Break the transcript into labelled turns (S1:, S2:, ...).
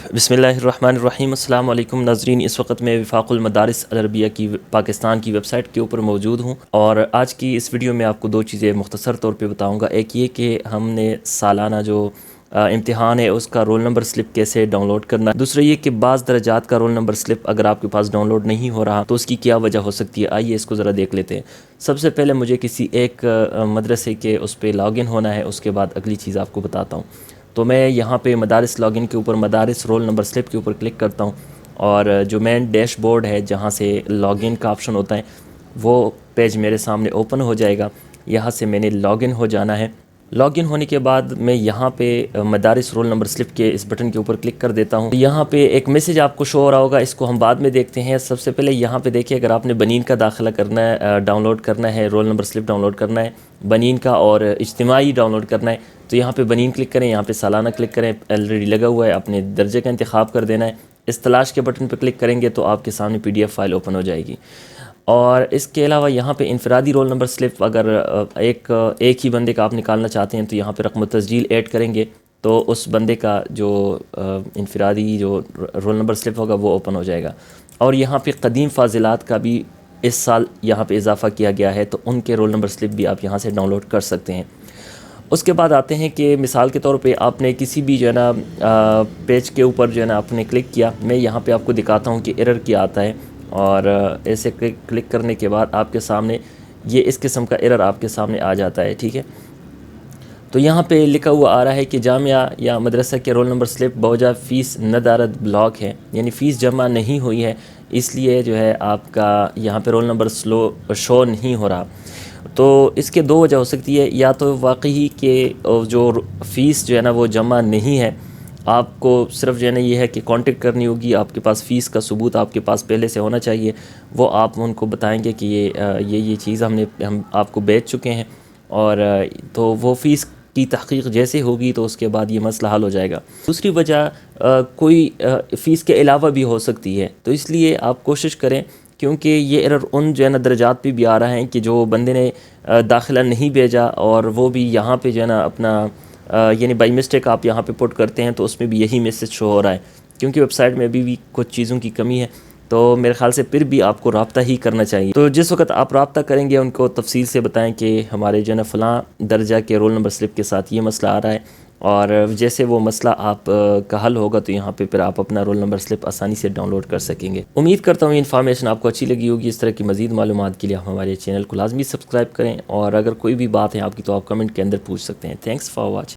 S1: बिस्मिल्लाहिर्रहमानिर्रहीम। अस्सलाम वालेकुम नाज़रीन। इस वक्त मैं वफाक़ मदारिस अल-अरबिया की पाकिस्तान की वेबसाइट के ऊपर मौजूद हूँ और आज की इस वीडियो में आपको दो चीज़ें मुख्तसर तौर पे बताऊँगा। एक ये कि हमने सालाना जो इम्तिहान है उसका रोल नंबर स्लिप कैसे डाउनलोड करना है। दूसरा ये कि बाज़ दर्जात का रोल नंबर स्लिप अगर आपके पास डाउनलोड नहीं हो रहा तो उसकी क्या वजह हो सकती है। आइए इसको ज़रा देख लेते हैं। सबसे पहले मुझे किसी एक मदरसे के उस पर लॉगिन होना है, उसके बाद अगली चीज़ आपको बताता हूँ। तो मैं यहाँ पे मदारिस लॉगिन के ऊपर मदारिस रोल नंबर स्लिप के ऊपर क्लिक करता हूँ और जो मेन डैशबोर्ड है जहाँ से लॉगिन का ऑप्शन होता है वो पेज मेरे सामने ओपन हो जाएगा। यहाँ से मैंने लॉगिन हो जाना है। लॉगिन होने के बाद मैं यहाँ पे मदारिस रोल नंबर स्लिप के इस बटन के ऊपर क्लिक कर देता हूँ। यहाँ पे एक मैसेज आपको शो हो रहा होगा, इसको हम बाद में देखते हैं। सबसे पहले यहाँ पे देखिए, अगर आपने बनीन का दाखिला करना है, डाउनलोड करना है, रोल नंबर स्लिप डाउनलोड करना है बनीन का और इज्तिमाई डाउनलोड करना है तो यहाँ पे बनीन क्लिक करें, यहाँ पे सालाना क्लिक करें, ऑलरेडी लगा हुआ है, अपने दर्जे का इंतखाब कर देना है। इस तलाश के बटन पर क्लिक करेंगे तो आपके सामने PDF फाइल ओपन हो जाएगी। और इसके अलावा यहाँ पे इनफरादी रोल नंबर स्लिप अगर एक ही बंदे का आप निकालना चाहते हैं तो यहाँ पे रकम तस्जील ऐड करेंगे तो उस बंदे का जो इनफरादी जो रोल नंबर स्लिप होगा वो ओपन हो जाएगा। और यहाँ पे कदीम फाजिलात का भी इस साल यहाँ पे इजाफ़ा किया गया है तो उनके रोल नंबर स्लिप भी आप यहाँ से डाउनलोड कर सकते हैं। उसके बाद आते हैं कि मिसाल के तौर पे आपने किसी भी जो है ना पेज के ऊपर जो है ना आपने क्लिक किया। मैं यहाँ पे आपको दिखाता हूँ कि एरर क्या आता है और ऐसे क्लिक करने के बाद आपके सामने ये इस किस्म का एरर आपके सामने आ जाता है। ठीक है, तो यहाँ पे लिखा हुआ आ रहा है कि जामिया या मदरसा के रोल नंबर स्लिप बवजह फ़ीस नदारत ब्लॉक है, यानी फ़ीस जमा नहीं हुई है, इसलिए जो है आपका यहाँ पे रोल नंबर शो नहीं हो रहा। तो इसके दो वजह हो सकती है, या तो वाकई के जो फ़ीस जो है ना वो जमा नहीं है, आपको सिर्फ जो है ना ये है कि कांटेक्ट करनी होगी, आपके पास फ़ीस का सबूत आपके पास पहले से होना चाहिए। वो आप उनको बताएंगे कि ये चीज़ हम आपको बेच चुके हैं और तो वो फ़ीस की तहक़ीक़ जैसे होगी तो उसके बाद ये मसला हल हो जाएगा। दूसरी वजह कोई फ़ीस के अलावा भी हो सकती है, तो इसलिए आप कोशिश करें, क्योंकि ये एरर उन जो है ना दर्जात पे भी आ रहा है कि जो बंदे ने दाखिला नहीं भेजा और वो भी यहाँ पे जो है ना अपना यानी बाई मिस्टेक आप यहाँ पे पुट करते हैं तो उसमें भी यही मैसेज शो हो रहा है। क्योंकि वेबसाइट में अभी भी कुछ चीज़ों की कमी है तो मेरे ख़्याल से फिर भी आपको रब्ता ही करना चाहिए। तो जिस वक्त आप रब्ता करेंगे उनको तफसील से बताएं कि हमारे जो है ना फ़लाँ दर्जा के रोल नंबर स्लिप के साथ ये मसला आ रहा है, और जैसे वो मसला आप का हल होगा तो यहाँ पे फिर आप अपना रोल नंबर स्लिप आसानी से डाउनलोड कर सकेंगे। उम्मीद करता हूँ इन्फॉर्मेशन आपको अच्छी लगी होगी। इस तरह की मज़ीद मालूमात के लिए आप हमारे चैनल को लाजमी सब्सक्राइब करें और अगर कोई भी बात है आपकी तो आप कमेंट के अंदर पूछ सकते हैं। Thanks for watching.